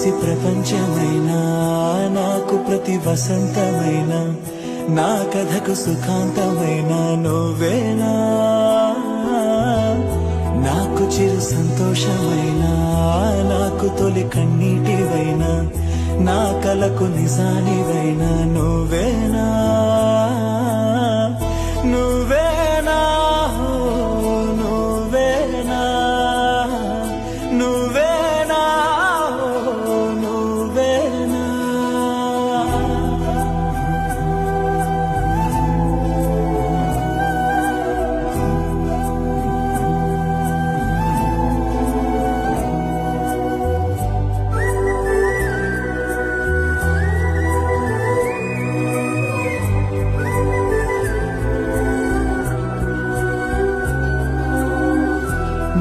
పసి ప్రపంచమైనా నాకు ప్రతి వసంతమైన నా కథకు సుఖాంతమైన నువ్వేనా నాకు చిరు సంతోషమైనా నాకు తొలి కన్నీటివైనా నా కలకు నిజానివైనా నువ్వేనా నువ్వేనా నువ్వేనా నువ్వేనా నువ్వేనా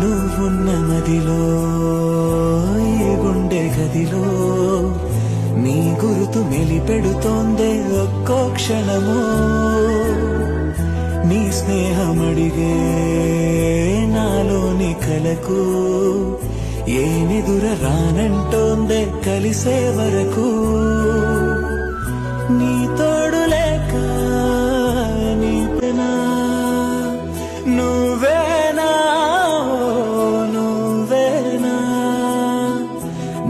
నువ్వున్న మదిలో ఈ గుండె గదిలో నీ గురుతు మెలిపెడుతోందే ఒక్కో క్షణము నీ స్నేహమడిగే నాలోని కలకు ఏనిదుర రానంటోందే కలిసే వరకు నీ తోడు లేక నీతనా నువ్వేనా నువ్వేనా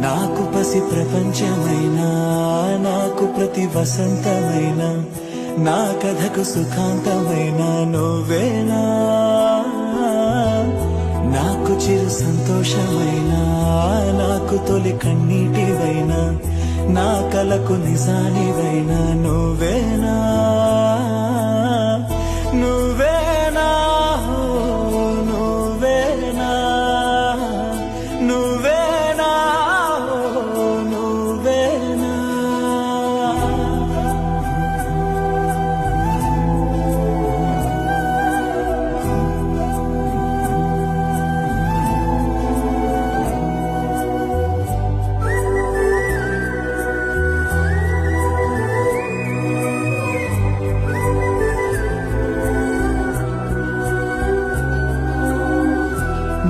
నాకు పసి ప్రపంచమైనా నాకు ప్రతి వసంతమైన నా కథకు సుఖాంతమైన నువ్వేనా నాకు చిరు సంతోషమైన నాకు తొలి కన్నీటివైనా నా కలకు నిజానివైనా నువ్వేనా నువ్వేనా నువ్వేనా నువ్వేనా నువ్వేనా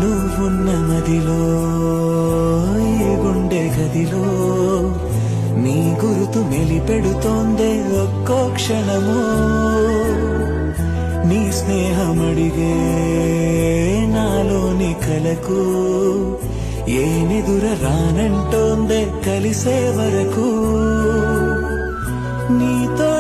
నువ్వున్న మదిలో ఈ గుండె గదిలో నీ గురుతు మెలిపెడుతోందే ఒక్కో క్షణము నీ స్నేహమడిగే నాలోని కలకు ఏనిదుర రానంటోందే కలిసే వరకు నీతో